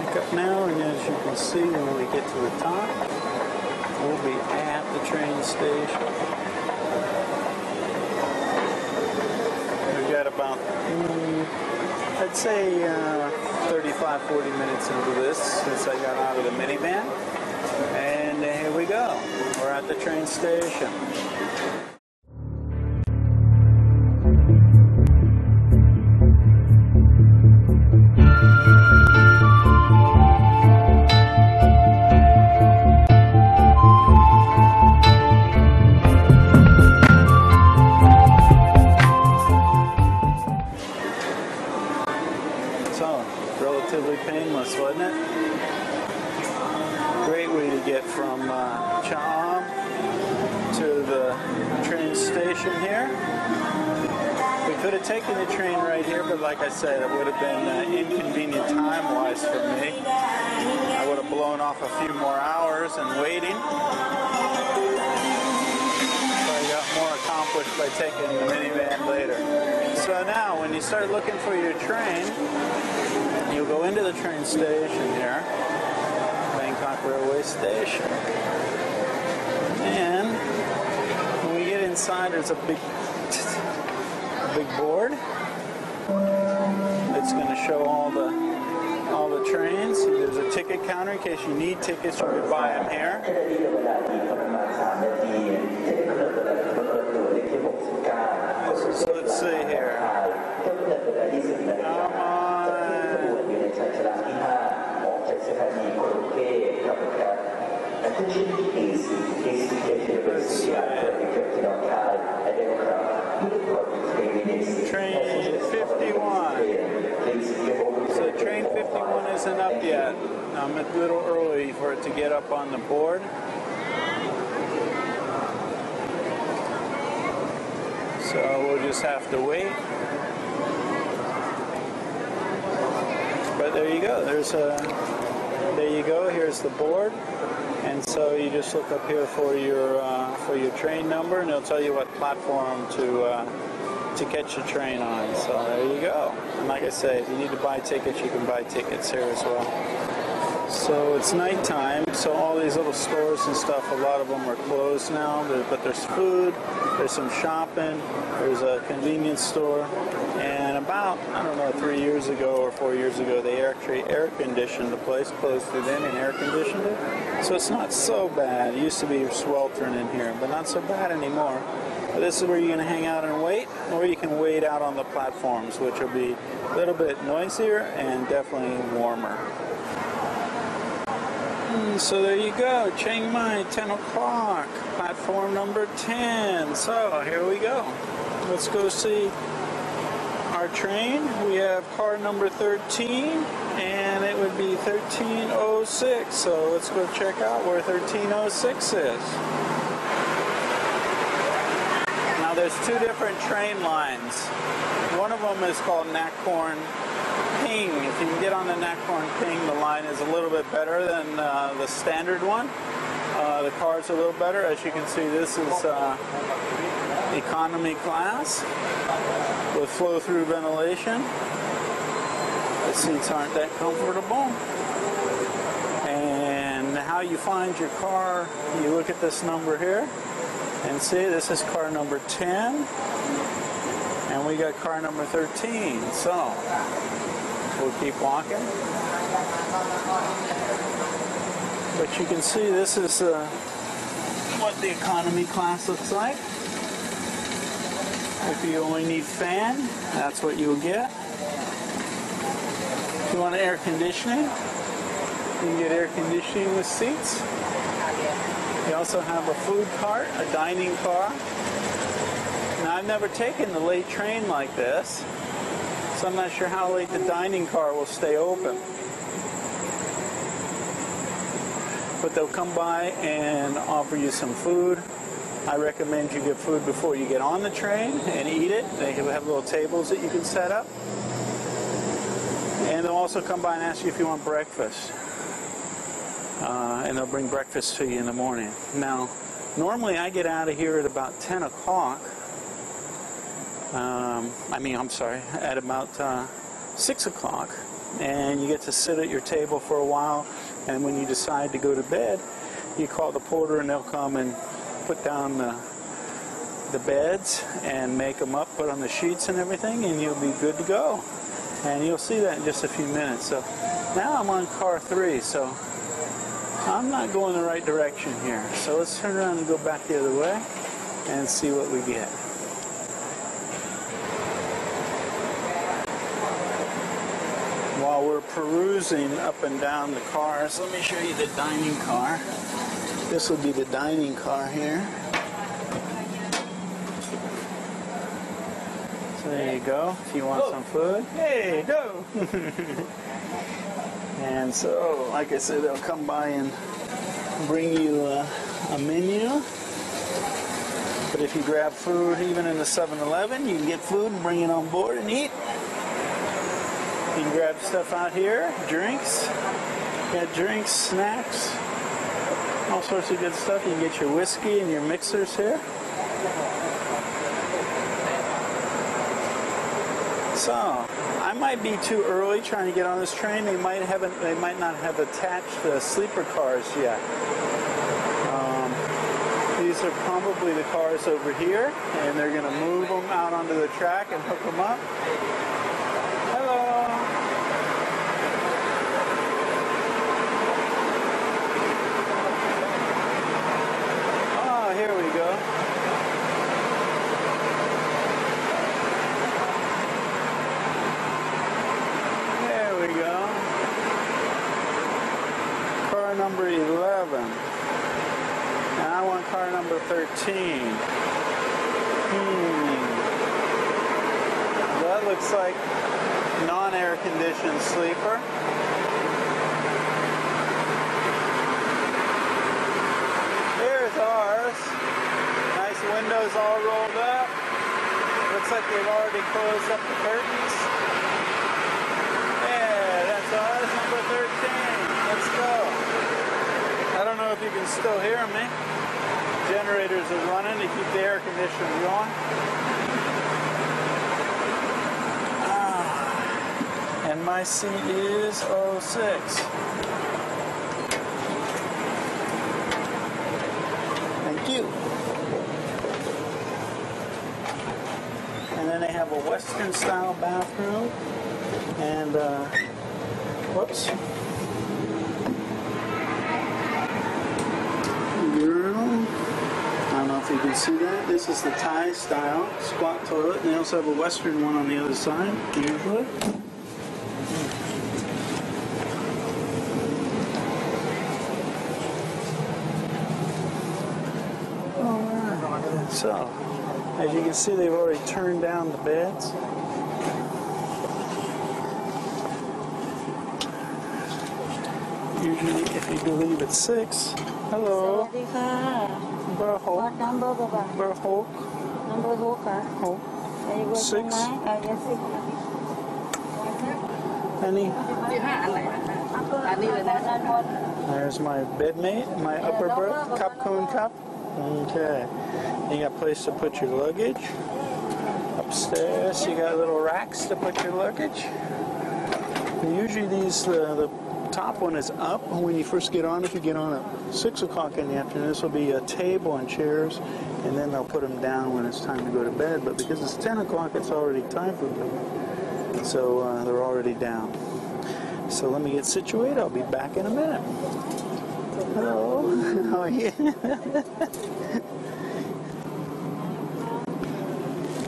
back up now, and as you can see, when we get to the top, we'll be at the train station. We've got about, I'd say 35-40 minutes into this since I got out of the minivan. And here we go. We're at the train station. So, relatively painless, wasn't it? Great way to get from Chiang to the train station here. We could have taken the train right here, but like I said, it would have been inconvenient time-wise for me. I would have blown off a few more hours and waiting. So I got more accomplished by taking the minivan later. So now, when you start looking for your train, you'll go into the train station here. Railway station, and when we get inside, there's a big board that's going to show all the trains. There's a ticket counter in case you need tickets. You can buy them here. So let's see here. Come on. Train 51. So train 51 isn't up yet. I'm a little early for it to get up on the board. So we'll just have to wait. But there you go. There you go. Here's the board. And so you just look up here for your train number, and it'll tell you what platform to catch the train on. So there you go. And like I say, if you need to buy tickets, you can buy tickets here as well. So it's nighttime, so all these little stores and stuff, a lot of them are closed now. But there's food, there's some shopping, there's a convenience store, and about, I don't know, 3 years ago or 4 years ago, they actually air conditioned the place, closed it in and air conditioned it. So it's not so bad. It used to be sweltering in here, but not so bad anymore. But this is where you're going to hang out and wait, or you can wait out on the platforms, which will be a little bit noisier and definitely warmer. So there you go, Chiang Mai, 10 o'clock, platform number 10. So here we go. Let's go see our train. We have car number 13, and it would be 1306. So let's go check out where 1306 is. Now there's two different train lines. One of them is called Nakhon Ping. If you can get on the Nakhon Ping, the line is a little bit better than the standard one. The car's a little better. As you can see, this is economy class with flow-through ventilation. The seats aren't that comfortable. And how you find your car, you look at this number here and see this is car number 10, and we got car number 13. So we'll keep walking. But you can see this is what the economy class looks like. If you only need fan, that's what you'll get. If you want air conditioning, you can get air conditioning with seats. You also have a food cart, a dining car. Now, I've never taken the late train like this, so I'm not sure how late the dining car will stay open. But they'll come by and offer you some food. I recommend you get food before you get on the train and eat it. They have little tables that you can set up. And they'll also come by and ask you if you want breakfast. And they'll bring breakfast to you in the morning. Now, normally I get out of here at about 10 o'clock. At about 6 o'clock. and you get to sit at your table for a while, and when you decide to go to bed, you call the porter and they'll come and put down the beds and make them up, put on the sheets and everything, and you'll be good to go. And you'll see that in just a few minutes. So now I'm on car 3, so I'm not going the right direction here. So let's turn around and go back the other way and see what we get. While we're perusing up and down the cars, let me show you the dining car. This will be the dining car here. So there you go, if you want some food. Hey, go! And so, like I said, they'll come by and bring you a menu. But if you grab food, even in the 7-Eleven, you can get food and bring it on board and eat. You can grab stuff out here, drinks. You got drinks, snacks, all sorts of good stuff. You can get your whiskey and your mixers here. So, I might be too early trying to get on this train. They might not have attached the sleeper cars yet. These are probably the cars over here, and they're going to move them out onto the track and hook them up. Hello. Oh, here we go. There we go. Car number 11. And I want car number 13. That looks like non-air conditioned sleeper. Here's ours. Nice windows all rolled up. Looks like they've already closed up the curtains. Yeah, that's ours, number 13. Let's go. I don't know if you can still hear me. Generators are running to keep the air conditioning going. And my seat is 06. Thank you. And then they have a Western style bathroom. And, whoops. Urinal. I don't know if you can see that. This is the Thai style squat toilet. And they also have a Western one on the other side, usually. Alright. So, as you can see, they've already turned down the beds. Usually, if you believe it's 6. Hello. Number 6. Any? There's my bedmate, my upper berth, cup, cone, cup. Okay. You got a place to put your luggage. Upstairs, you got little racks to put your luggage. And usually these, the top one is up when you first get on. If you get on at 6 o'clock in the afternoon, this will be a table and chairs, and then they'll put them down when it's time to go to bed. But because it's 10 o'clock, it's already time for bed. So they're already down. So let me get situated. I'll be back in a minute. Hello. How are you?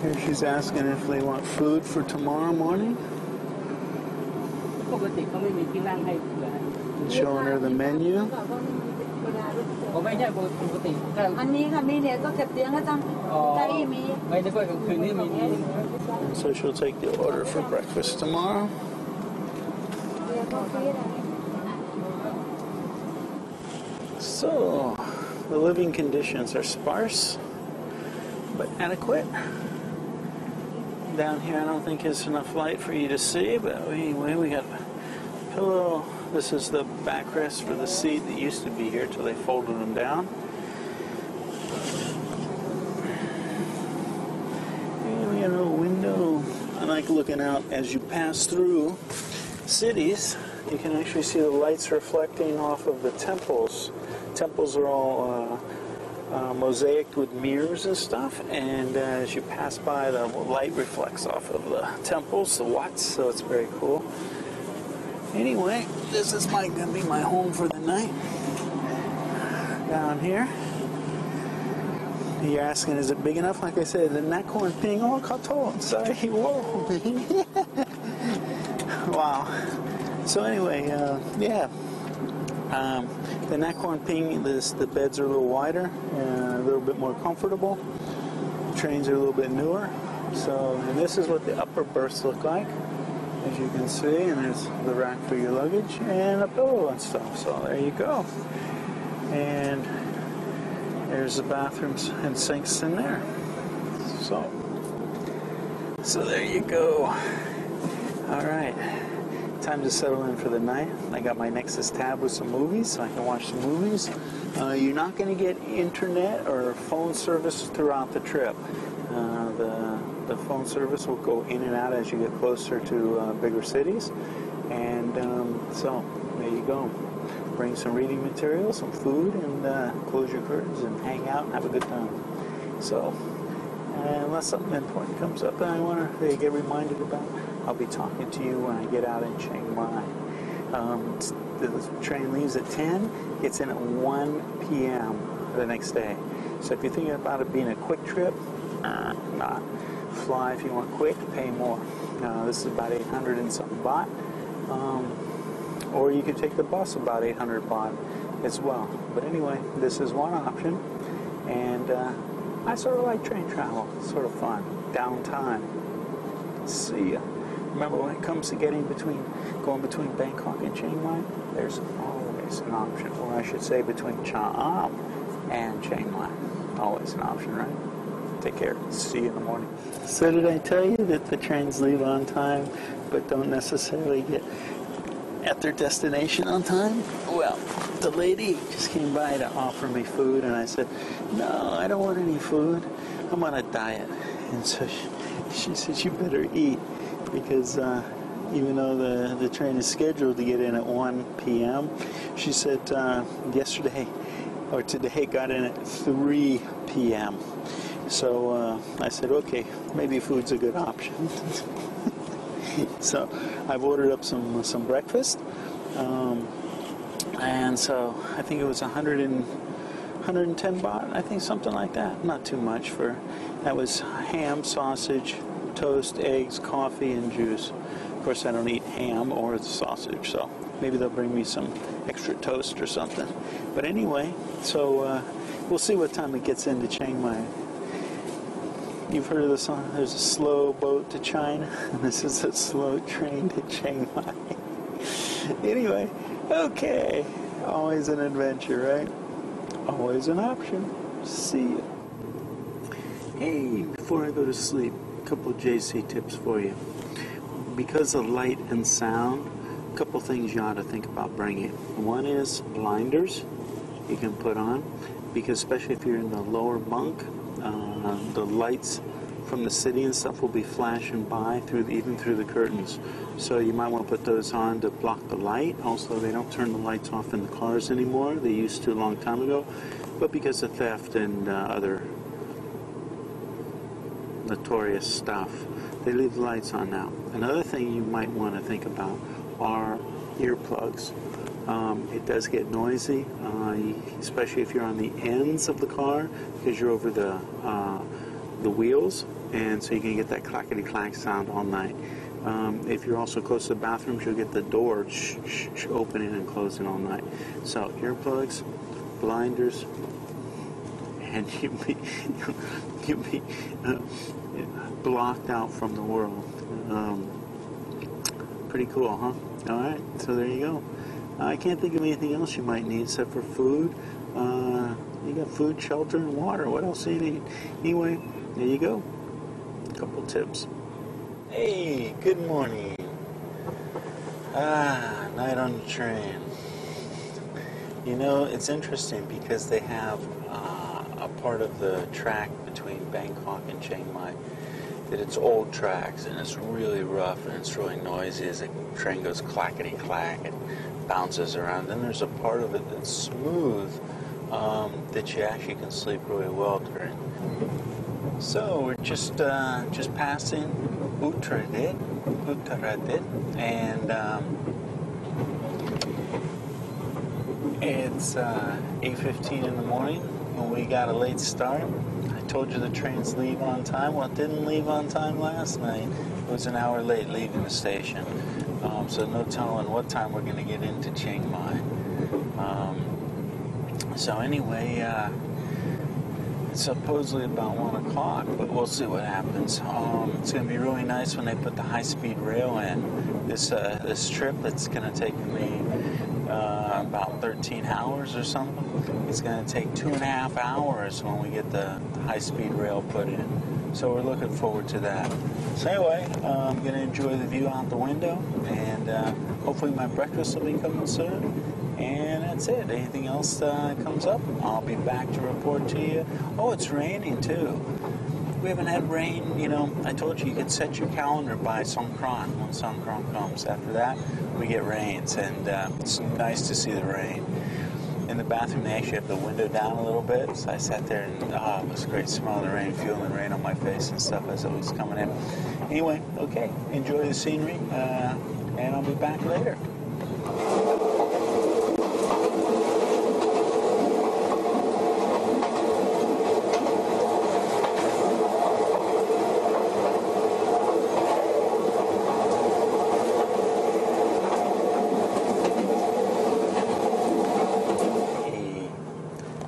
Here she's asking if they want food for tomorrow morning. Showing her the menu. So she'll take the order for breakfast tomorrow. So, the living conditions are sparse, but adequate. Down here I don't think there's enough light for you to see, but anyway, we got a pillow. This is the backrest for the seat that used to be here till they folded them down. And we got a window. I like looking out as you pass through cities, you can actually see the lights reflecting off of the temples. Temples are all mosaiced with mirrors and stuff, and as you pass by, the light reflects off of the temples, the watts, so it's very cool. Anyway, this is going to be my home for the night. Down here. You're asking, is it big enough? Like I said, the Nakhon Ping, oh, kato, sorry, whoa. Wow. So anyway, yeah. The Nakhon Ping, the beds are a little wider, a little bit more comfortable. Trains are a little bit newer. So, and this is what the upper berths look like, as you can see. And there's the rack for your luggage and a pillow and stuff. So there you go. And there's the bathrooms and sinks in there. So there you go. All right. Time to settle in for the night. I got my Nexus tab with some movies, so I can watch some movies. You're not going to get internet or phone service throughout the trip. The phone service will go in and out as you get closer to bigger cities. And so there you go. Bring some reading material, some food, and close your curtains and hang out and have a good time. So, unless something important comes up that I want to get reminded about, I'll be talking to you when I get out in Chiang Mai. The train leaves at 10, gets in at 1 p.m. the next day. So if you're thinking about it being a quick trip, not. Fly if you want quick, pay more. This is about 800 and something baht. Or you can take the bus about 800 baht as well. But anyway, this is one option. And I sort of like train travel. It's sort of fun. Downtime. See ya. Remember, when it comes to going between Bangkok and Chiang Mai, there's always an option. Or I should say between Chiang and Chiang Mai. Always an option, right? Take care. See you in the morning. So did I tell you that the trains leave on time, but don't necessarily get at their destination on time? Well, the lady just came by to offer me food, and I said, no, I don't want any food. I'm on a diet. And so she said, you better eat, because even though the train is scheduled to get in at 1 p.m., she said today got in at 3 p.m. So I said, okay, maybe food's a good option. So I've ordered up some breakfast, and so I think it was 110 baht, I think, something like that. Not too much that was ham, sausage, toast, eggs, coffee, and juice. Of course, I don't eat ham or sausage, so maybe they'll bring me some extra toast or something. But anyway, so we'll see what time it gets into Chiang Mai. You've heard of the song, there's a slow boat to China, and this is a slow train to Chiang Mai. Anyway, okay, always an adventure, right? Always an option. See ya. Hey, before I go to sleep, a couple of JC tips for you. Because of light and sound, a couple things you ought to think about bringing. One is blinders you can put on, because especially if you're in the lower bunk, the lights from the city and stuff will be flashing by even through the curtains. So you might want to put those on to block the light. Also, they don't turn the lights off in the cars anymore. They used to a long time ago. But because of theft and other notorious stuff, they leave the lights on now. Another thing you might want to think about are earplugs. It does get noisy, especially if you're on the ends of the car, because you're over the wheels, and so you can get that clackety-clack sound all night. If you're also close to the bathrooms, you'll get the door opening and closing all night. So earplugs, blinders, and you'll be blocked out from the world. Pretty cool, huh? All right, so there you go. I can't think of anything else you might need except for food. You got food, shelter, and water. What else do you need? Anyway, there you go. A couple tips. Hey, good morning. Night on the train. You know, it's interesting because they have a part of the track between Bangkok and Chiang Mai that it's old tracks and it's really rough and it's really noisy as the train goes clackety clack and bounces around. Then there's a part of it that's smooth that you actually can sleep really well during. So we're just passing Uttaradit, and it's 8:15 in the morning, and we got a late start. I told you the trains leave on time. Well, it didn't leave on time last night. It was an hour late leaving the station, so no telling what time we're going to get into Chiang Mai. So anyway, it's supposedly about 1 o'clock, but we'll see what happens. It's going to be really nice when they put the high-speed rail in. This trip that's going to take me about 13 hours or something. It's going to take 2.5 hours when we get the high-speed rail put in. So we're looking forward to that. So anyway, I'm going to enjoy the view out the window, and hopefully my breakfast will be coming soon. And that's it. Anything else comes up, I'll be back to report to you. Oh, it's raining too. We haven't had rain, I told you could set your calendar by Songkran when Songkran comes. After that, we get rains, and it's nice to see the rain. In the bathroom, they actually have the window down a little bit, so I sat there and it was great smelling the rain, feeling the rain on my face and stuff as it was coming in. Anyway, okay, enjoy the scenery, and I'll be back later.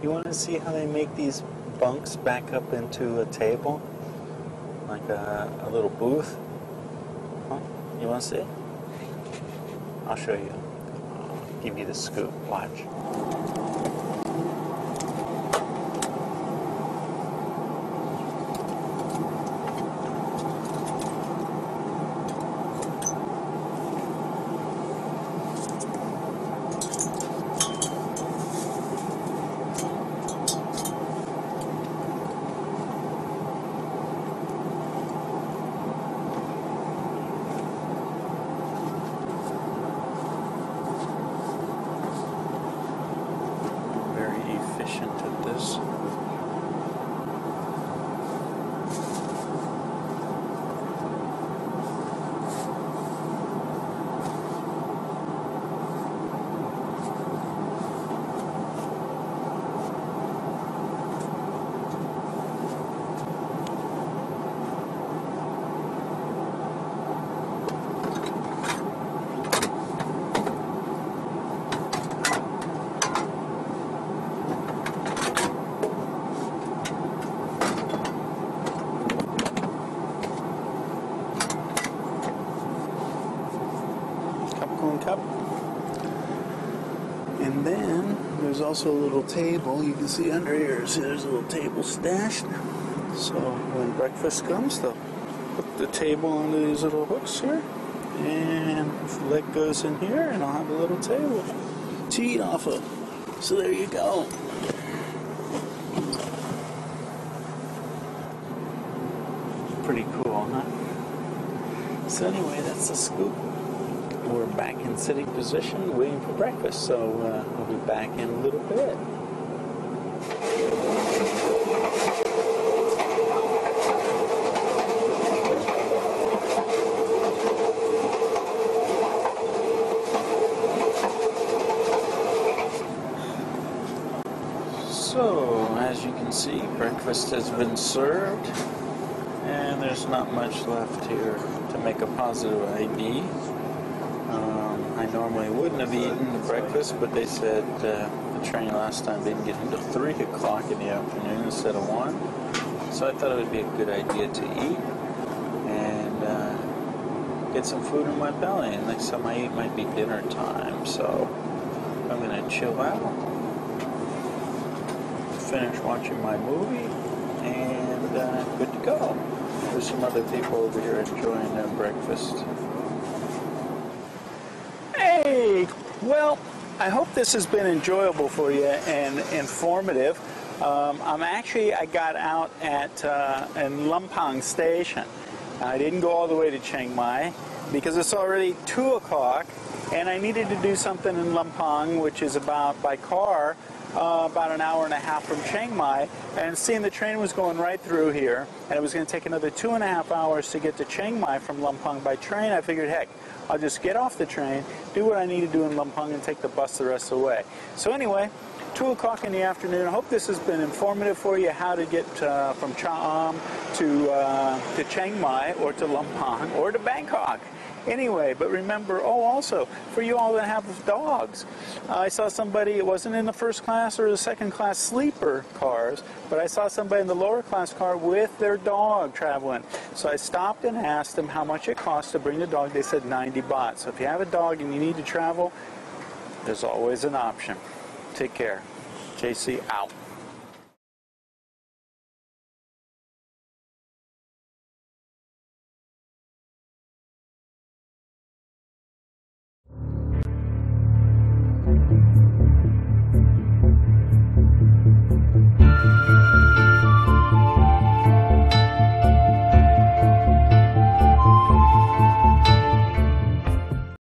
You want to see how they make these bunks back up into a table? Like a little booth? Huh? You want to see? I'll show you. I'll give you the scoop. Watch. At this. Cup. And then there's also a little table you can see under here. See, there's a little table stashed. So when breakfast comes, they'll put the table onto these little hooks here, and the leg goes in here, and I'll have a little table to eat off of. So there you go. Pretty cool, huh? So anyway, that's the scoop. We're back in sitting position waiting for breakfast, so I'll be back in a little bit. So, as you can see, breakfast has been served, and there's not much left here to make a positive ID. I normally wouldn't have eaten the breakfast, but they said the train last time didn't get until 3 o'clock in the afternoon instead of 1. So I thought it would be a good idea to eat and get some food in my belly. And next time I eat might be dinner time, so I'm going to chill out, finish watching my movie, and good to go. There's some other people over here enjoying their breakfast. Hey, well, I hope this has been enjoyable for you and informative. I got out at in Lumpang Station, I didn't go all the way to Chiang Mai because it's already 2 o'clock and I needed to do something in Lampang, which is about, by car, about an hour and a half from Chiang Mai, and seeing the train was going right through here, and it was going to take another 2.5 hours to get to Chiang Mai from Lampang by train, I figured, heck, I'll just get off the train, do what I need to do in Lampang, and take the bus the rest of the way. So anyway, 2 o'clock in the afternoon. I hope this has been informative for you, how to get from Cham to Chiang Mai, or to Lampang, or to Bangkok. Anyway, but remember, also, for you all that have dogs, I saw somebody, it wasn't in the first class or the second class sleeper cars, but I saw somebody in the lower class car with their dog traveling. So I stopped and asked them how much it cost to bring the dog. They said 90 baht. So if you have a dog and you need to travel, there's always an option. Take care. JC out.